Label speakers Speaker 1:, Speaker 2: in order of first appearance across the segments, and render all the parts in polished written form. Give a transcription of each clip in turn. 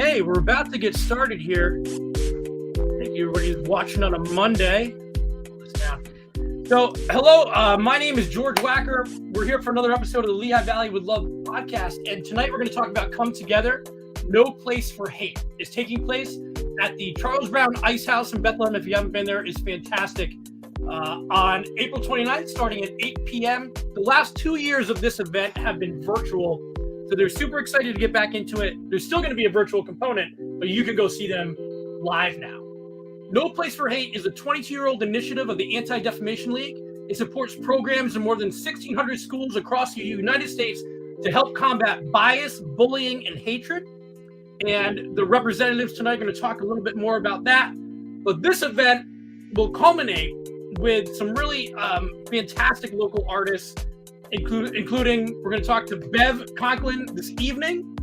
Speaker 1: Okay, we're about to get started here. Thank you, everybody who's watching on a Monday. So, hello, my name is George Wacker. We're here for another episode of the Lehigh Valley with Love podcast. And tonight we're going to talk about Come Together, No Place for Hate. It's taking place at the Charles Brown Ice House in Bethlehem. If you haven't been there, it's fantastic. On April 29th, starting at 8 p.m. The last 2 years of this event have been virtual. So they're super excited to get back into it. There's still going to be a virtual component, but you can go see them live now. No Place for Hate is a 22-year-old initiative of the Anti-Defamation League. It supports programs in more than 1,600 schools across the United States to help combat bias, bullying, and hatred. And the representatives tonight are going to talk a little bit more about that. But this event will culminate with some really fantastic local artists, including we're going to talk to Bev Conklin this evening.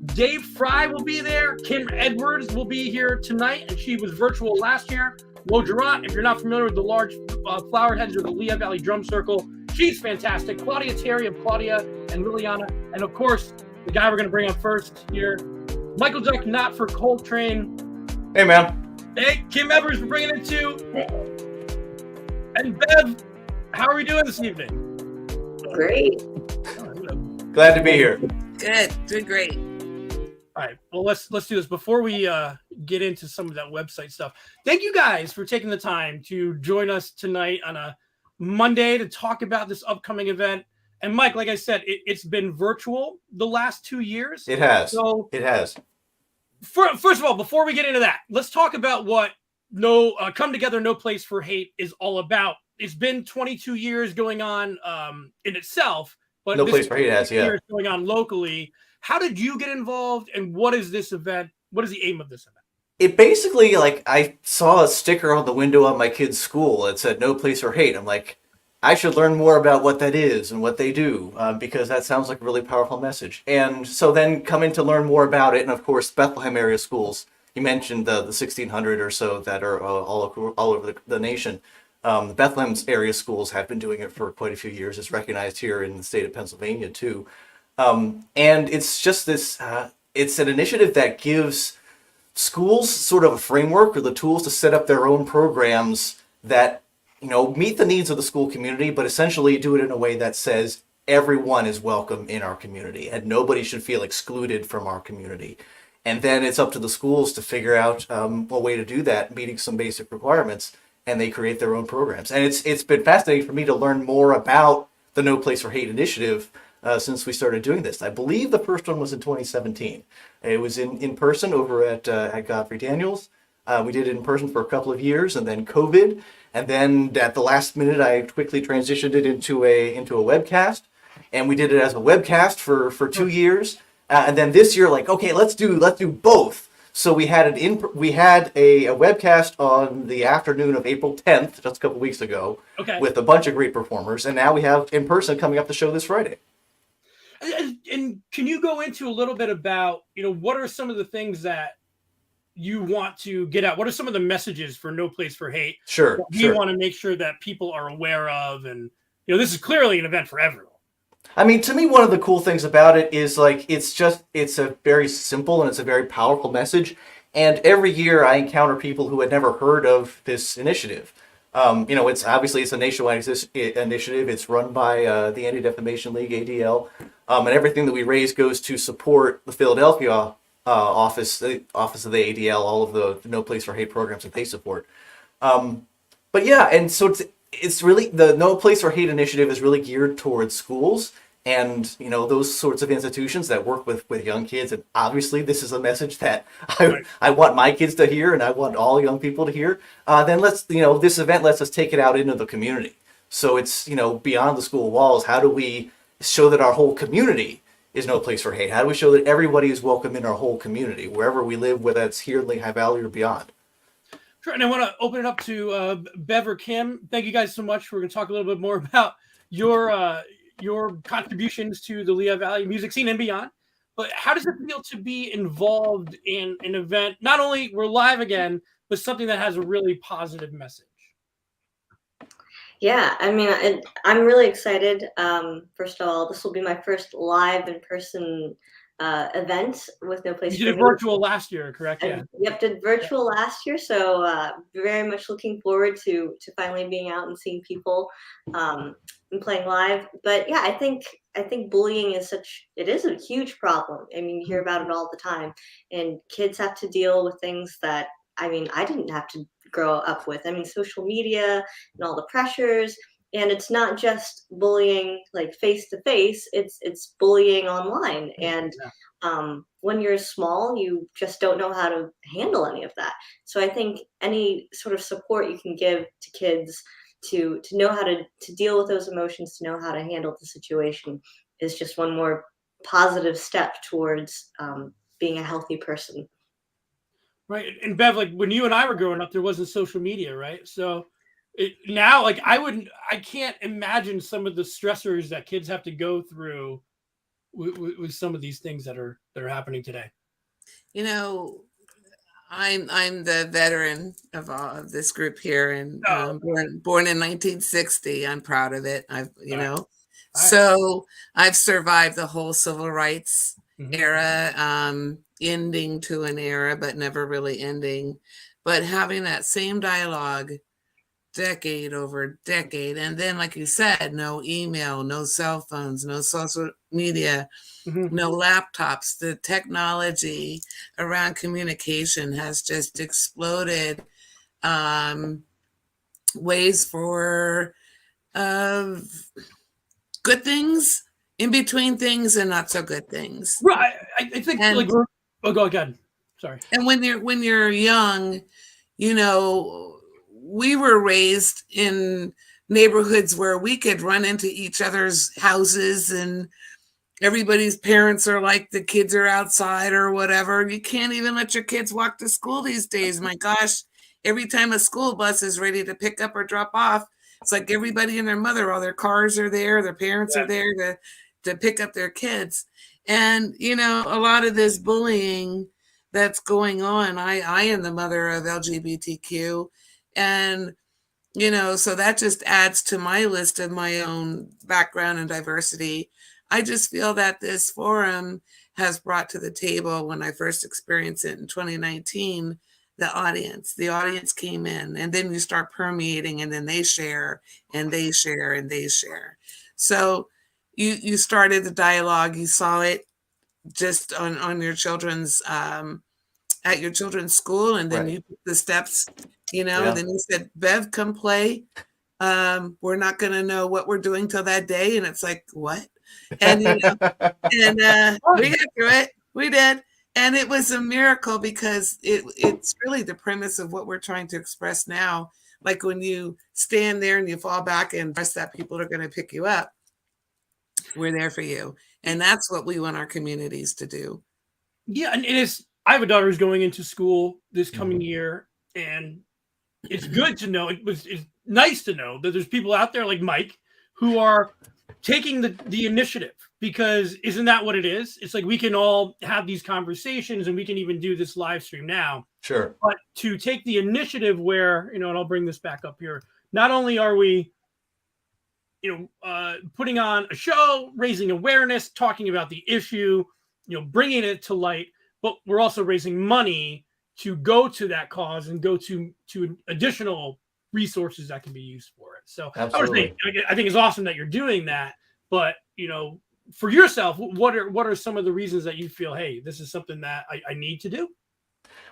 Speaker 1: Dave Fry will be there. Kim Edwards will be here tonight, and she was virtual last year. Jerant, if you're not familiar with the large Flowerheads or the Lehigh Valley Drum Circle, she's fantastic. Claudia Terry of Claudia and Liliana. And of course, the guy we're going to bring on first here, Michael Duck, not for Coltrane.
Speaker 2: Hey, man.
Speaker 1: Hey, Kim Edwards for bringing it too. And Bev, how are we doing this evening?
Speaker 3: Great.
Speaker 2: Glad to be here.
Speaker 3: Good. Doing great.
Speaker 1: All right. Well, let's do this before we get into some of that website stuff. Thank you guys for taking the time to join us tonight on a Monday to talk about this upcoming event. And Mike, like I said, it's been virtual the last 2 years.
Speaker 2: It has.
Speaker 1: So
Speaker 2: it has.
Speaker 1: First of all, before we get into that, let's talk about what Come Together, No Place for Hate is all about. It's been 22 years going on in itself, but
Speaker 2: No Place for Hate has, yeah.
Speaker 1: Going on locally. How did you get involved, and what is this event? What is the aim of this event?
Speaker 2: It basically, I saw a sticker on the window of my kid's school that said No Place for Hate. I'm like, I should learn more about what that is and what they do, because that sounds like a really powerful message. And so then coming to learn more about it, and of course, Bethlehem Area Schools. You mentioned the 1,600 or so that are all over the nation. The Bethlehem Area Schools have been doing it for quite a few years. It's recognized here in the state of Pennsylvania, too. And it's just this, it's an initiative that gives schools sort of a framework or the tools to set up their own programs that, meet the needs of the school community, but essentially do it in a way that says everyone is welcome in our community and nobody should feel excluded from our community. And then it's up to the schools to figure out a way to do that, meeting some basic requirements, and they create their own programs. And it's been fascinating for me to learn more about the No Place for Hate initiative since we started doing this. I believe the first one was in 2017. It was in person over at Godfrey Daniels. We did it in person for a couple of years, and then COVID. And then at the last minute, I quickly transitioned it into a webcast. And we did it as a webcast for 2 years. And then this year, okay, let's do both. So we had a webcast on the afternoon of April 10th, just a couple weeks ago, with a bunch of great performers. And now we have in person coming up the show this Friday.
Speaker 1: And can you go into a little bit about, what are some of the things that you want to get out? What are some of the messages for No Place for Hate?
Speaker 2: Sure.
Speaker 1: You want to make sure that people are aware of, and, this is clearly an event for everyone.
Speaker 2: I mean, to me, one of the cool things about it is it's a very simple and it's a very powerful message. And every year I encounter people who had never heard of this initiative. It's a nationwide initiative. It's run by the Anti-Defamation League, ADL. And everything that we raise goes to support the Philadelphia office of the ADL, all of the No Place for Hate programs that they support. But yeah, and so it's really, the No Place for Hate initiative is really geared towards schools and, those sorts of institutions that work with young kids. And obviously this is a message that I want my kids to hear and I want all young people to hear. Then this event lets us take it out into the community. So it's, beyond the school walls. How do we show that our whole community is No Place for Hate? How do we show that everybody is welcome in our whole community, wherever we live, whether it's here in Lehigh Valley or beyond?
Speaker 1: Sure, and I want to open it up to Bev or Kim. Thank you guys so much. We're going to talk a little bit more about your contributions to the Lehigh Valley music scene and beyond. But how does it feel to be involved in an event? Not only we're live again, but something that has a really positive message.
Speaker 3: Yeah, I mean, I'm really excited. First of all, this will be my first live in-person
Speaker 4: event with No Place
Speaker 1: You
Speaker 4: for
Speaker 1: did it
Speaker 4: Hate.
Speaker 1: virtual last year, correct? Yeah.
Speaker 4: Yep, did virtual last year, so very much looking forward to finally being out and seeing people and playing live. But yeah, I think bullying is it is a huge problem. I mean, you hear about it all the time, and kids have to deal with things that I mean I didn't have to grow up with. I mean, social media and all the pressures. And it's not just bullying like face to face; it's bullying online. And when you're small, you just don't know how to handle any of that. So I think any sort of support you can give to kids to know how to deal with those emotions, to know how to handle the situation, is just one more positive step towards being a healthy person.
Speaker 1: Right. And Bev, like when you and I were growing up, there wasn't social media, right? So now, like I can't imagine some of the stressors that kids have to go through with some of these things that are happening today.
Speaker 3: You know, I'm the veteran of all of this group here, and born in 1960. I'm proud of it. So I've survived the whole civil rights era, ending to an era, but never really ending. But having that same dialogue decade over decade, and then, like you said, no email, no cell phones, no social media, no laptops. The technology around communication has just exploded. Ways for good things, in between things, and not so good things.
Speaker 1: Right. I think go again. Sorry.
Speaker 3: And when you're young, you know, we were raised in neighborhoods where we could run into each other's houses, and everybody's parents are like, the kids are outside or whatever. You can't even let your kids walk to school these days. My gosh, every time a school bus is ready to pick up or drop off, it's like everybody and their mother, all their cars are there, their parents are there to pick up their kids. And, you know, a lot of this bullying that's going on, I am the mother of LGBTQ, and, you know, so that just adds to my list of my own background and diversity. I just feel that this forum has brought to the table, when I first experienced it in 2019, the audience came in, and then you start permeating, and then they share and they share and they share. So you started the dialogue, you saw it just on your children's, at your children's school, and then you took the steps, you know, and then you said, Bev, come play. We're not going to know what we're doing till that day. And it's like, what? And, you know, and we got through it. We did. And it was a miracle, because it's really the premise of what we're trying to express now. Like when you stand there and you fall back and trust that people are going to pick you up, we're there for you. And that's what we want our communities to do.
Speaker 1: Yeah. And I have a daughter who's going into school this coming year, and it's good to know, it's nice to know that there's people out there like Mike who are taking the initiative, because isn't that what it is? It's like we can all have these conversations, and we can even do this live stream now.
Speaker 2: Sure.
Speaker 1: But to take the initiative where, you know, and I'll bring this back up here, not only are we, you know, putting on a show, raising awareness, talking about the issue, you know, bringing it to light, but we're also raising money to go to that cause and go to additional resources that can be used for it. So
Speaker 2: absolutely.
Speaker 1: I think it's awesome that you're doing that. But, you know, for yourself, what are some of the reasons that you feel, hey, this is something that I need to do?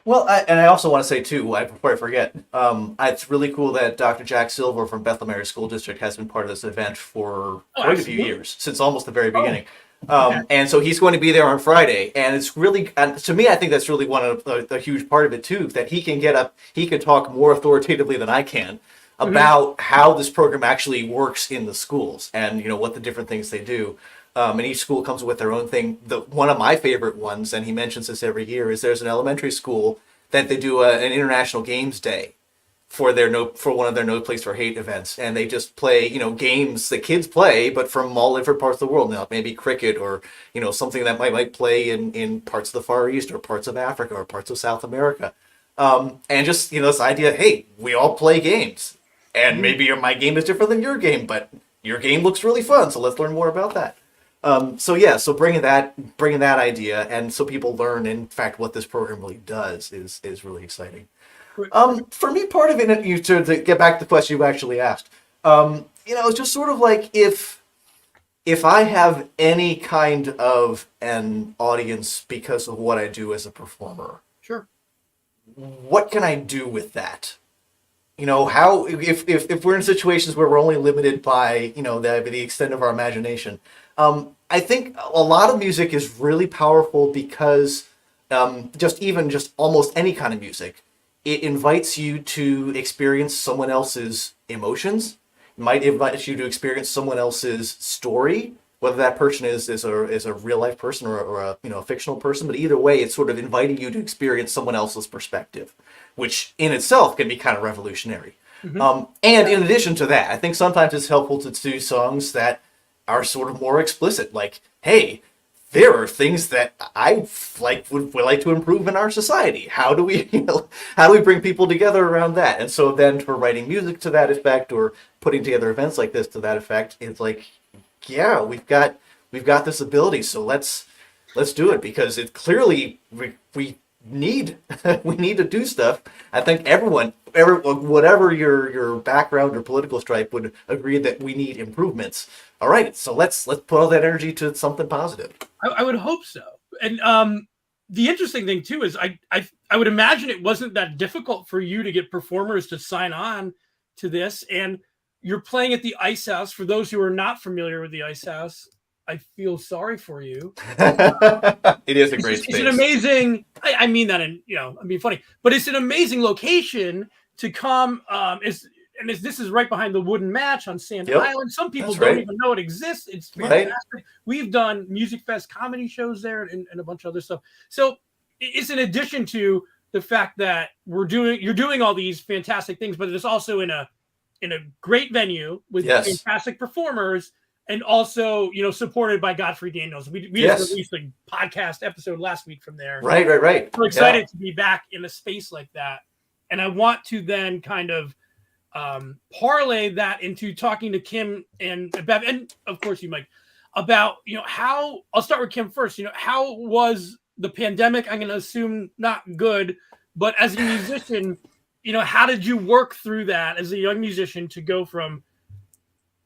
Speaker 2: Well, I also want to say, too, before I forget, it's really cool that Dr. Jack Silva from Bethlehem Area School District has been part of this event for quite a few years, since almost the very beginning. And so he's going to be there on Friday, and it's really, to me, I think that's really one of the huge part of it too, that he can get up, he can talk more authoritatively than I can about how this program actually works in the schools, and you know what the different things they do. And each school comes with their own thing. One of my favorite ones, and he mentions this every year, is there's an elementary school that they do an International Games Day for one of their No Place for Hate events, and they just play, you know, games that kids play, but from all different parts of the world. Now, maybe cricket, or you know, something that might play in parts of the Far East, or parts of Africa, or parts of South America, and just, you know, this idea, hey, we all play games, and maybe my game is different than your game, but your game looks really fun, so let's learn more about that. So bringing that idea, and so people learn, in fact, what this program really does is really exciting. For me, part of it, to get back to the question you actually asked, it's just sort of like if I have any kind of an audience because of what I do as a performer,
Speaker 1: Sure.
Speaker 2: what can I do with that? How if we're in situations where we're only limited by the extent of our imagination, I think a lot of music is really powerful because just almost any kind of music, it invites you to experience someone else's emotions. It might invite you to experience someone else's story, whether that person is a real life person or a fictional person. But either way, it's sort of inviting you to experience someone else's perspective, which in itself can be kind of revolutionary. And in addition to that, I think sometimes it's helpful to do songs that are sort of more explicit, like, hey, there are things that I would like to improve in our society. How do we bring people together around that? And so then for writing music to that effect, or putting together events like this to that effect, it's like, yeah, we've got this ability, so let's do it, because it clearly we need we need to do stuff. I think everyone, whatever your background or political stripe, would agree that we need improvements. All right, so let's put all that energy to something positive.
Speaker 1: I would hope so. And the interesting thing too is I would imagine it wasn't that difficult for you to get performers to sign on to this. And you're playing at the Ice House. For those who are not familiar with the Ice House, I feel sorry for you.
Speaker 2: It is a great space.
Speaker 1: It's an amazing, I mean that in, I'm being funny, but it's an amazing location to come. This is right behind the Wooden Match on Sand Island. Some people don't even know it exists. It's fantastic. Right. We've done Music Fest comedy shows there and a bunch of other stuff. So it's in addition to the fact that you're doing all these fantastic things, but it's also in a great venue with fantastic performers, and also, supported by Godfrey Daniels. We just released a podcast episode last week from there.
Speaker 2: Right.
Speaker 1: We're excited to be back in a space like that. And I want to then kind of parlay that into talking to Kim and Bev, and of course you, Mike, about, how, I'll start with Kim first. How was the pandemic? I'm going to assume not good, but as a musician, how did you work through that as a young musician to go from,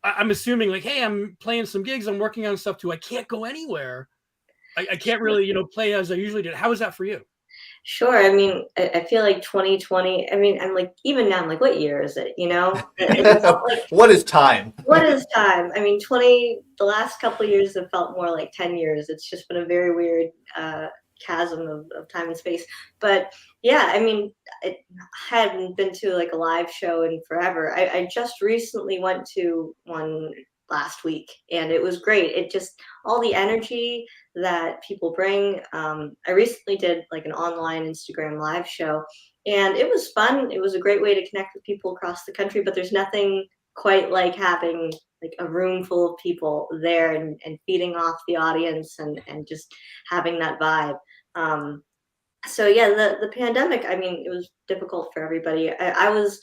Speaker 1: I'm assuming, like, hey, I'm playing some gigs, I'm working on stuff, to I can't go anywhere. I can't really, play as I usually did. How was that for you?
Speaker 4: Sure. I mean, I feel like 2020, I'm like, even now, I'm like, what year is it?
Speaker 2: What is time?
Speaker 4: What is time? I mean, the last couple of years have felt more like 10 years. It's just been a very weird chasm of time and space. But yeah, I mean, I hadn't been to like a live show in forever. I just recently went to one last week, and it was great. It just, all the energy that people bring. I recently did like an online Instagram live show, and it was fun. It was a great way to connect with people across the country, but there's nothing quite like having like a room full of people there and feeding off the audience and just having that vibe. So yeah, the pandemic, I mean, it was difficult for everybody. I was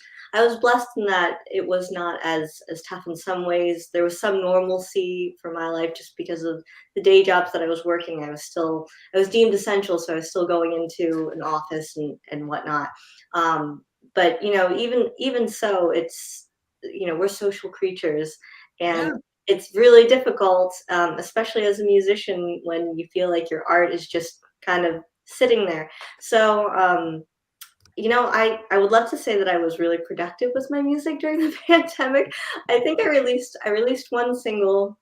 Speaker 4: blessed in that it was not as tough in some ways. There was some normalcy for my life just because of the day jobs that I was working. I was deemed essential, so I was still going into an office and whatnot. But even so, it's, we're social creatures, and it's really difficult, especially as a musician, when you feel like your art is just kind of sitting there. So I would love to say that I was really productive with my music during the pandemic. I think I released one single,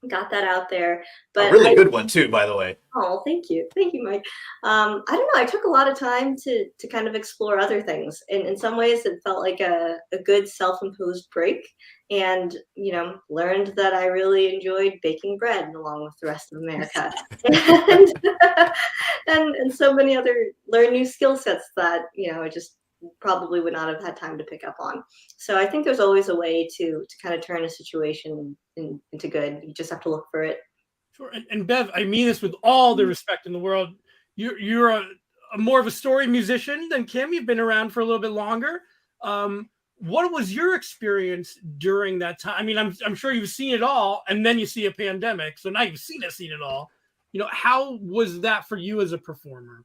Speaker 4: got that out there, but
Speaker 2: a really good one too, by the way.
Speaker 4: Oh, thank you, Mike. I don't know, I took a lot of time to kind of explore other things, and in some ways it felt like a good self-imposed break, and learned that I really enjoyed baking bread along with the rest of America, and so many other, learn new skill sets that I just probably would not have had time to pick up on. So I think there's always a way to kind of turn a situation into good. You just have to look for it.
Speaker 1: Sure. And Bev, I mean this with all the respect in the world. You're a more of a story musician than Kim. You've been around for a little bit longer. what was your experience during that time? I mean, I'm sure you've seen it all, and then you see a pandemic. So now you've seen it all. You know, how was that for you as a performer?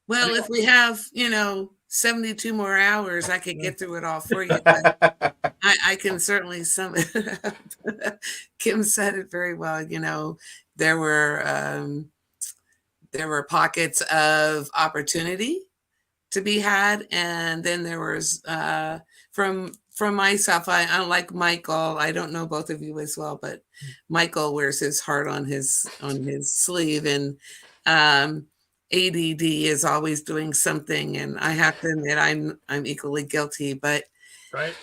Speaker 3: Well, if we have, 72 more hours, I could get through it all for you. But I can certainly sum it up. Kim said it very well. There were pockets of opportunity to be had, and then there was from myself. I like Michael. I don't know both of you as well, but Michael wears his heart on his sleeve, and ADD is always doing something, and I have to admit I'm equally guilty. But
Speaker 1: right,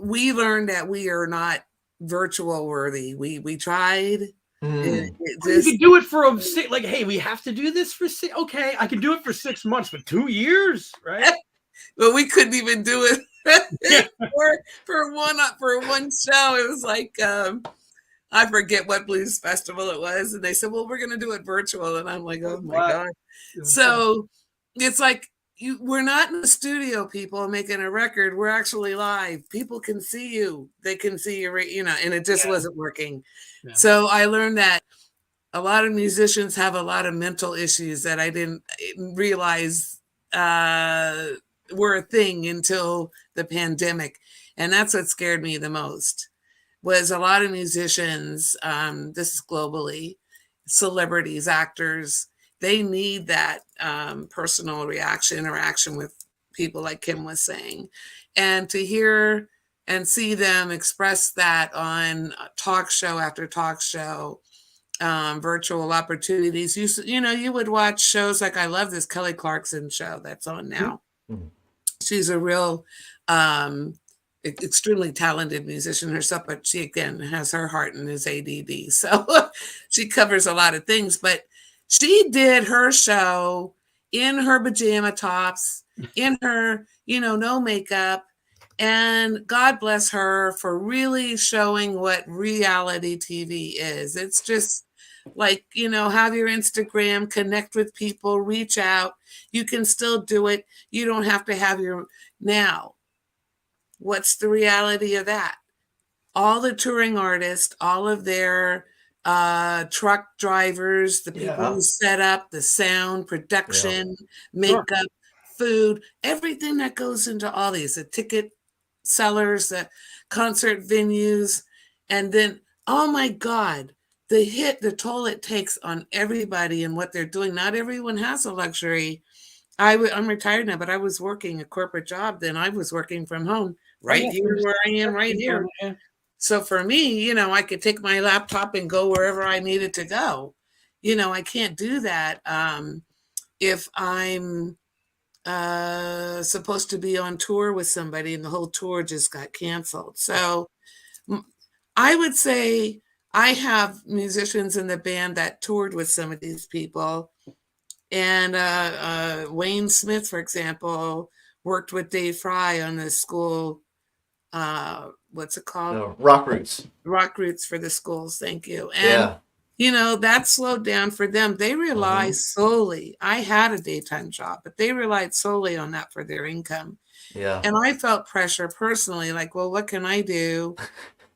Speaker 3: we learned that we are not virtual worthy. We tried.
Speaker 1: You could do it for like, hey, we have to do this for okay, I can do it for 6 months, but 2 years, right?
Speaker 3: But we couldn't even do it for one show. It was like I forget what blues festival it was, and they said, "Well, we're going to do it virtual," and I'm like, "Oh my God!" So it's like we're not in the studio, people, making a record. We're actually live. People can see you. They can see you, and it just wasn't working. Yeah. So I learned that a lot of musicians have a lot of mental issues that I didn't realize were a thing until the pandemic. And that's what scared me the most, was a lot of musicians, this is globally, celebrities, actors, they need that personal interaction with people, like Kim was saying. And to hear and see them express that on talk show after talk show, virtual opportunities. You would watch shows like, I love this Kelly Clarkson show that's on now. Mm-hmm. She's a real extremely talented musician herself, but she, again, has her heart in his ADD. So she covers a lot of things, but she did her show in her pajama tops, in her, no makeup. And God bless her for really showing what reality TV is. It's just like, have your Instagram, connect with people, reach out. You can still do it. You don't have to have now. What's the reality of that? All the touring artists, all of their truck drivers, the people who set up the sound, production, makeup, food, everything that goes into all these, the ticket sellers, the concert venues, and then, oh my God, the toll it takes on everybody and what they're doing. Not everyone has a luxury. I'm retired now, but I was working a corporate job then. I was working from home here where I am right here. So for me, I could take my laptop and go wherever I needed to go. I can't do that if I'm supposed to be on tour with somebody and the whole tour just got canceled. So I would say I have musicians in the band that toured with some of these people. And Wayne Smith, for example, worked with Dave Fry on the school, what's it called?
Speaker 2: Rock Roots.
Speaker 3: Rock Roots for the schools, thank you. And that slowed down for them. They rely solely, I had a daytime job, but they relied solely on that for their income.
Speaker 2: Yeah.
Speaker 3: And I felt pressure personally, like, well, what can I do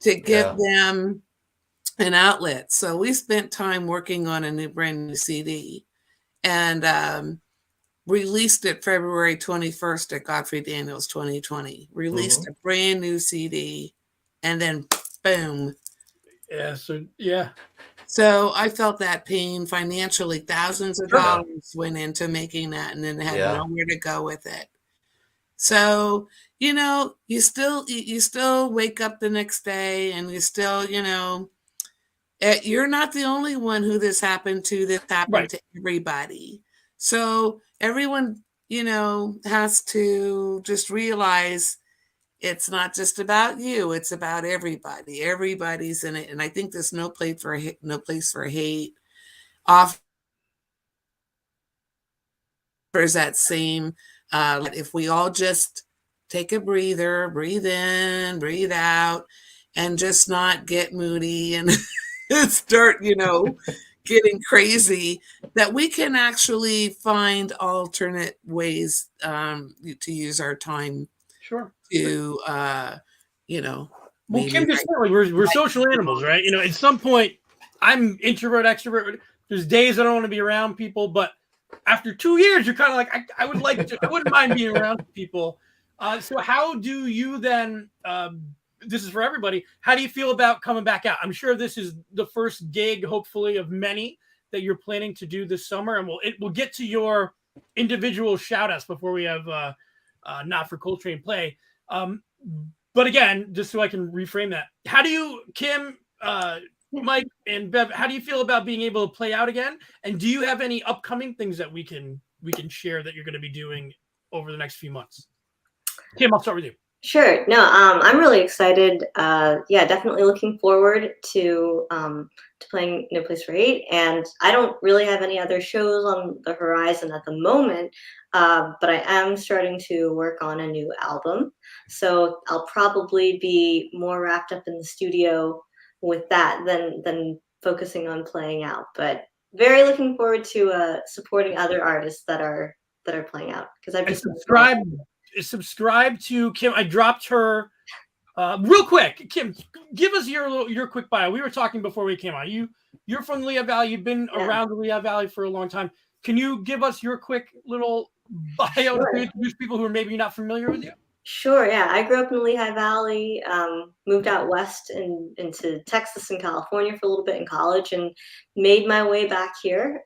Speaker 3: to give them an outlet? So we spent time working on a brand new CD and released it February 21st at Godfrey Daniels 2020. Released a brand new CD, and then boom. So I felt that pain financially. Thousands of dollars went into making that, and then had nowhere to go with it. So, you still wake up the next day, and you still, you're not the only one who this happened to. This happened to everybody. So everyone, has to just realize it's not just about you. It's about everybody. Everybody's in it. And I think there's no place for hate. Offers that same, if we all just take a breather, breathe in, breathe out, and just not get moody and start, getting crazy, that we can actually find alternate ways to use our time
Speaker 1: Sure.
Speaker 3: to, you know,
Speaker 1: Well,
Speaker 3: maybe
Speaker 1: Kim just said, like, we're social animals, right? You know, at some point, I'm introvert, extrovert. There's days I don't want to be around people, but after 2 years, you're kind of like, I would like to, I wouldn't mind being around people. So how do you then, this is for everybody, how do you feel about coming back out? I'm sure this is the first gig, hopefully, of many that you're planning to do this summer. And we'll get to your individual shout outs before we have Not for Coltrane play. But again, just so I can reframe that, how do you, Kim, Mike, and Bev, how do you feel about being able to play out again? And do you have any upcoming things that we can share that you're going to be doing over the next few months? Kim, I'll start with you.
Speaker 4: Sure. No, I'm really excited. Yeah, definitely looking forward to playing No Place for Hate. And I don't really have any other shows on the horizon at the moment, but I am starting to work on a new album. So I'll probably be more wrapped up in the studio with that than focusing on playing out. But very looking forward to supporting other artists that are playing out, because I've just
Speaker 1: subscribe to Kim. I dropped her real quick. Kim, give us your quick bio. We were talking before we came on. You're from the Lehigh Valley. You've been around the Lehigh Valley for a long time. Can you give us your quick little bio to introduce people who are maybe not familiar with you?
Speaker 4: Sure, yeah. I grew up in the Lehigh Valley, moved out west into Texas and California for a little bit in college, and made my way back here.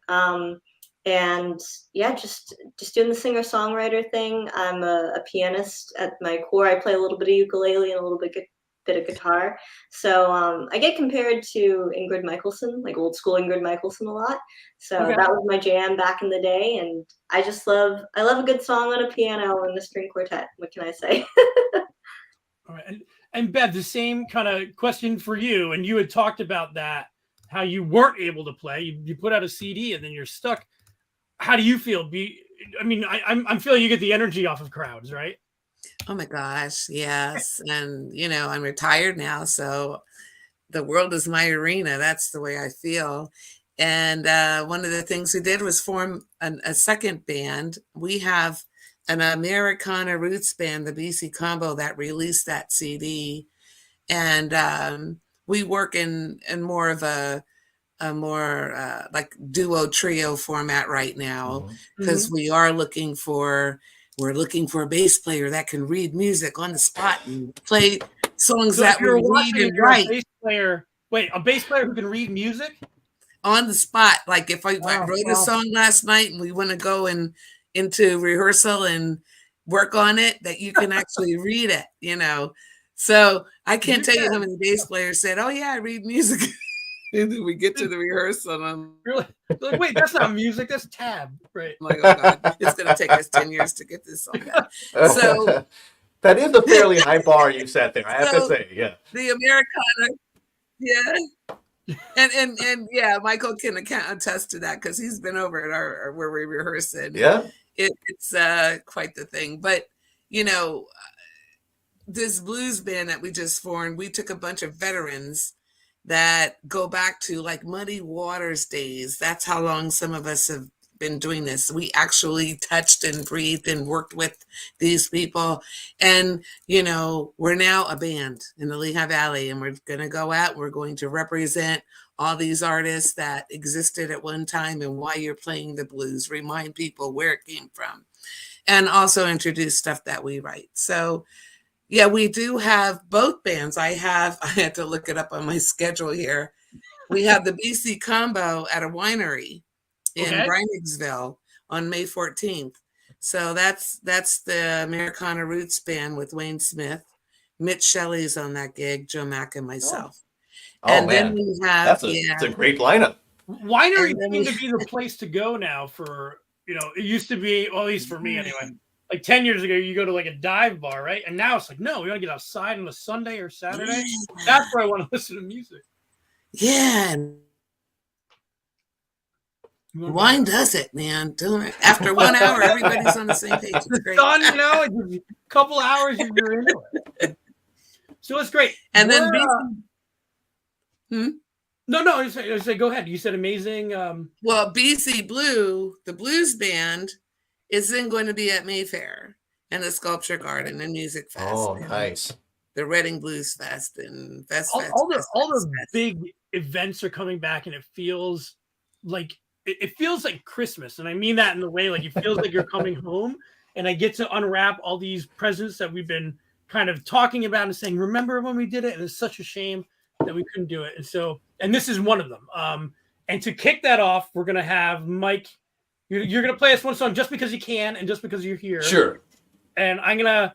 Speaker 4: And yeah, just doing the singer-songwriter thing. I'm a pianist at my core. I play a little bit of ukulele and a little bit of guitar. So I get compared to Ingrid Michaelson, like old school Ingrid Michaelson, a lot. So that was my jam back in the day, and I love a good song on a piano and a string quartet. What can I say?
Speaker 1: All right, and Bev, the same kind of question for you. And you had talked about that, how you weren't able to play. You put out a CD and then you're stuck. How do you feel? I'm feeling you get the energy off of crowds, right?
Speaker 3: Oh my gosh, yes. And I'm retired now, so the world is my arena. That's the way I feel. And one of the things we did was form a second band. We have an Americana roots band, the BC Combo, that released that CD. And we work in more of a more like duo trio format right now, because we're looking for a bass player that can read music on the spot and play songs that we read and write.
Speaker 1: A bass player who can read music
Speaker 3: on the spot. Like if I wrote a song last night and we want to go into rehearsal and work on it, that you can actually read it, So I can't tell you how many bass players said, "Oh yeah, I read music." And then we get to the rehearsal and I'm
Speaker 1: really like, wait, that's not music, that's tab. Right.
Speaker 3: I'm like, oh God, it's gonna take us 10 years to get this song done. So
Speaker 2: that is a fairly high bar you set there, I have to say. Yeah.
Speaker 3: The Americana, yeah. And yeah, Michael can attest to that because he's been over at our where we rehearse it.
Speaker 2: Yeah.
Speaker 3: It's quite the thing. But this blues band that we just formed, we took a bunch of veterans that go back to like Muddy Waters days. That's how long some of us have been doing this. We actually touched and breathed and worked with these people. And, we're now a band in the Lehigh Valley, and we're going to go out. We're going to represent all these artists that existed at one time and why you're playing the blues, remind people where it came from, and also introduce stuff that we write. So yeah, we do have both bands. I had to look it up on my schedule here. We have the BC Combo at a winery in Breiningsville on May 14th. So that's the Americana Roots Band with Wayne Smith. Mitch Shelley's on that gig, Joe Mack and myself.
Speaker 2: And then we have it's a great lineup.
Speaker 1: Winery seems to be the place to go now for, it used to be, well, at least for me anyway. Like 10 years ago, you go to like a dive bar, right? And now it's like, no, we want to get outside on a Sunday or Saturday. Yeah. That's where I want to listen to music.
Speaker 3: Yeah. Wine does it, man. After 1 hour, everybody's on the same page. It's great.
Speaker 1: Done, a couple hours you're into it. So it's great.
Speaker 3: And then
Speaker 1: No, I say go ahead. You said amazing.
Speaker 3: Well, BC Blue, the blues band, is then going to be at Mayfair. and the Sculpture Garden and Music Fest.
Speaker 2: Oh,
Speaker 3: and
Speaker 2: nice.
Speaker 3: the Reading Blues Fest and Fest.
Speaker 1: All the big events are coming back, and it feels like Christmas, and I mean that in the way like it feels like you're coming home, and I get to unwrap all these presents that we've been kind of talking about and saying, remember when we did it? And it's such a shame that we couldn't do it. And this is one of them. And to kick that off, we're gonna have Mike. You're gonna play us one song just because you can and just because you're here.
Speaker 2: Sure.
Speaker 1: And I'm gonna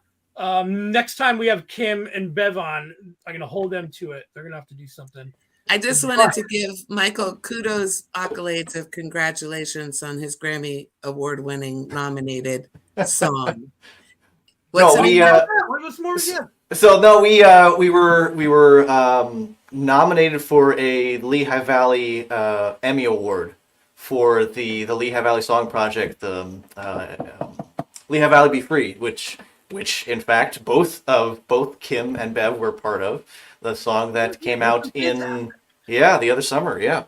Speaker 1: next time we have Kim and Bev on, I'm gonna hold them to it. They're gonna have to do something.
Speaker 3: I just wanted to give Michael kudos, accolades of congratulations on his Grammy Award-winning nominated song.
Speaker 2: So we were nominated for a Lehigh Valley Emmy Award for the Lehigh Valley Song Project, the Lehigh Valley Be Free, which in fact both Kim and Bev were part of. The song that came out in the other summer. Yeah.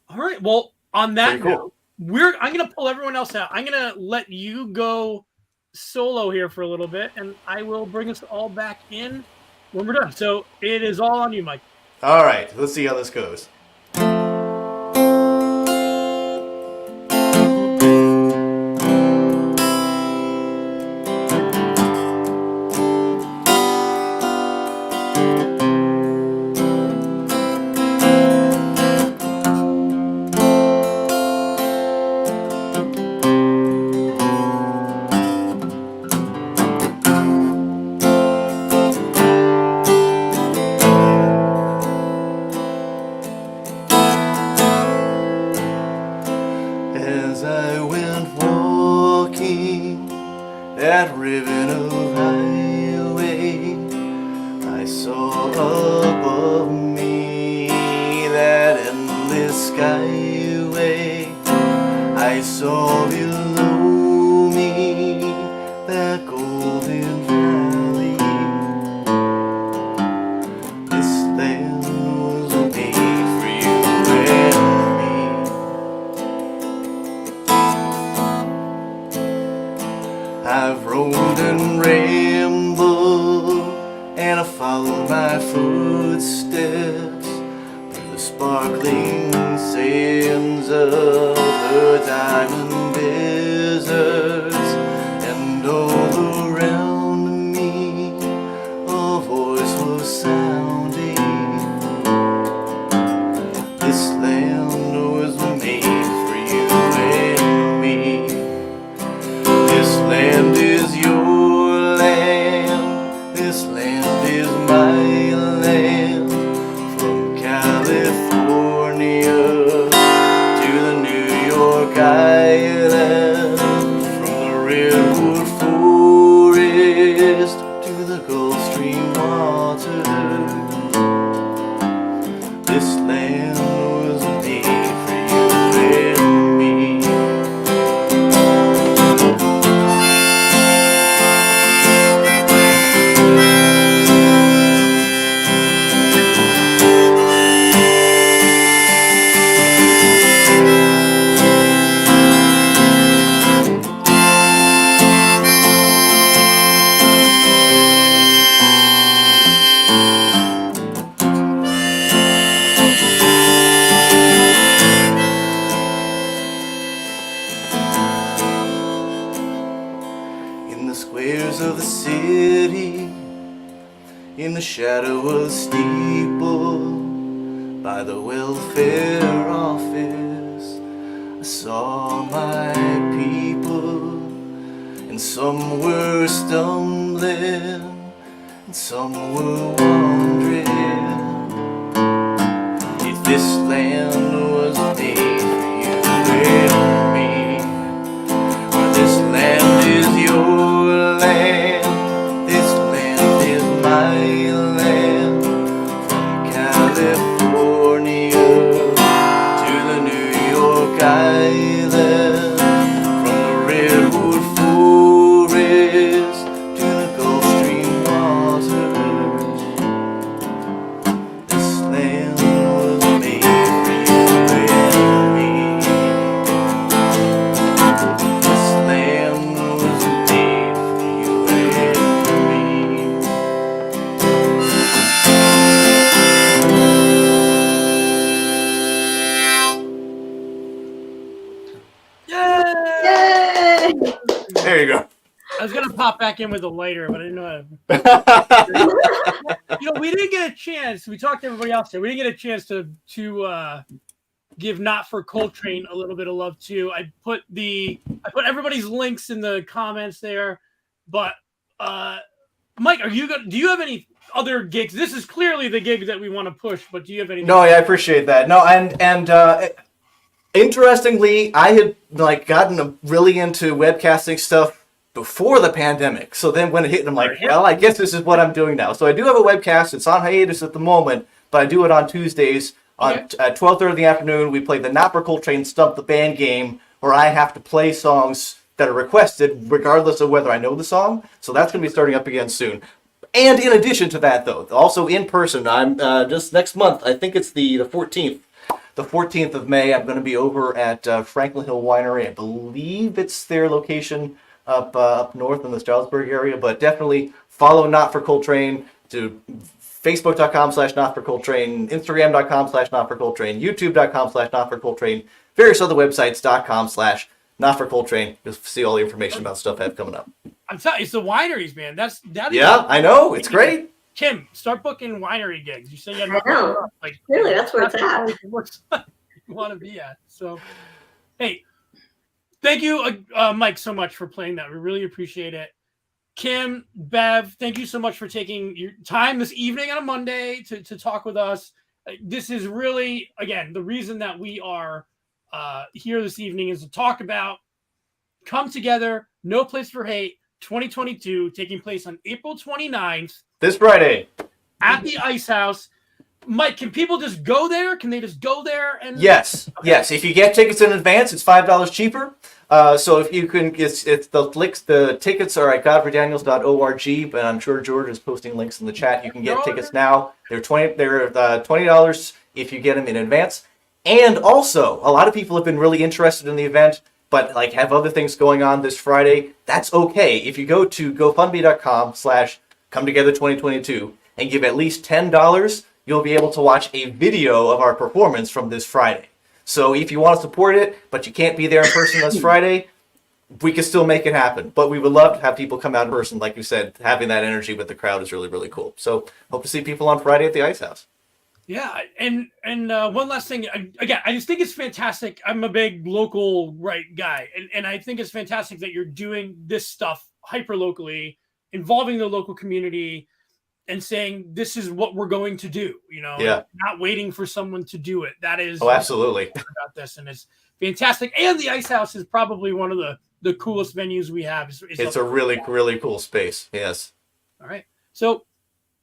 Speaker 1: All right. Well, on that
Speaker 2: cool.
Speaker 1: note, I'm gonna pull everyone else out. I'm gonna let you go solo here for a little bit, and I will bring us all back in when we're done. So it is all on you, Mike.
Speaker 2: All right. Let's see how this goes. I've roamed and rambled, and I follow my footsteps through the sparkling sands of the diamond deserts, and all around me a voice was sounding. This land was made for you and me. This land is your land, this land is my land. From California to the New York Island, from the redwood forest to the Gulf Stream water. This land was made for you and me. In the squares of the city, in the shadow of the steeple, by the welfare office, I saw my people, and some were stumbling, and some were wandering. If this land was made for you and me, well, this land is your land, this land is my land. From California to the New York Island, from the redwood forest to the Gulf Stream waters. This land was made for
Speaker 1: pop back in with a lighter, but I didn't know. We didn't get a chance. We talked to everybody else there. We didn't get a chance to give Not for Coltrane a little bit of love too. I put everybody's links in the comments there. But Mike, do you have any other gigs? This is clearly the gig that we want to push, but do you have any?
Speaker 2: No, yeah, I appreciate that. No, and interestingly, I had gotten really into webcasting stuff before the pandemic. So then when it hit, I'm like, well, I guess this is what I'm doing now. So I do have a webcast. It's on hiatus at the moment, but I do it on Tuesdays at 12:30 in the afternoon. We play the Not for Coltrane Stump the Band game, where I have to play songs that are requested regardless of whether I know the song. So that's going to be starting up again soon. And in addition to that, though, also in person, I'm just next month, I think it's the 14th. The 14th of May, I'm going to be over at Franklin Hill Winery. I believe it's their location up north in the Stroudsburg area, but definitely follow Not for Coltrane to Facebook.com/NotForColtrane, Instagram.com/NotForColtrane, YouTube.com/NotForColtrane, various other websites.com/NotForColtrane. You'll see all the information about stuff I have coming up.
Speaker 1: I'm telling you, it's the wineries, man.
Speaker 2: Yeah, I know. It's great.
Speaker 1: Kim, start booking winery gigs. You say you
Speaker 4: I know. Really, that's where it's at.
Speaker 1: You want to be at. So, hey, thank you, Mike, so much for playing that. We really appreciate it. Kim, Bev, thank you so much for taking your time this evening on a Monday to talk with us. This is really, again, the reason that we are here this evening is to talk about Come Together, No Place for Hate 2022, taking place on April 29th.
Speaker 2: This Friday.
Speaker 1: At the Ice House. Mike, can people just go there? Can they just go there?
Speaker 2: Yes. Okay. Yes. If you get tickets in advance, it's $5 cheaper. So if you can, it's the links. The tickets are at godfordaniels.org, but I'm sure George is posting links in the chat. You can get tickets now. They're $20 if you get them in advance. And also, a lot of people have been really interested in the event, but have other things going on this Friday. That's okay. If you go to GoFundMe.com/ComeTogether2022 and give at least $10, you'll be able to watch a video of our performance from this Friday. So if you want to support it, but you can't be there in person this Friday, we can still make it happen. But we would love to have people come out in person. Like you said, having that energy with the crowd is really, really cool. So hope to see people on Friday at the Ice House.
Speaker 1: Yeah, and one last thing. Again, I just think it's fantastic. I'm a big local guy, and I think it's fantastic that you're doing this stuff hyper locally, involving the local community, and saying this is what we're going to do. Not waiting for someone to do it. That is
Speaker 2: absolutely
Speaker 1: about this, and it's fantastic. And the Ice House is probably one of the coolest venues we have.
Speaker 2: It's a really cool space. Yes.
Speaker 1: All right. So.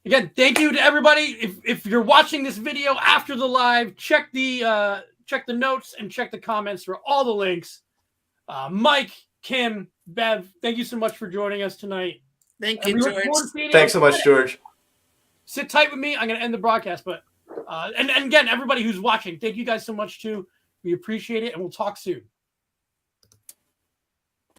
Speaker 1: Again, thank you to everybody. If you're watching this video after the live, check the notes and check the comments for all the links. Mike, Kim, Bev, thank you so much for joining us tonight.
Speaker 3: Thank you, George.
Speaker 2: Thanks so much, George.
Speaker 1: Sit tight with me. I'm going to end the broadcast, but and again, everybody who's watching, thank you guys so much too. We appreciate it, and we'll talk soon.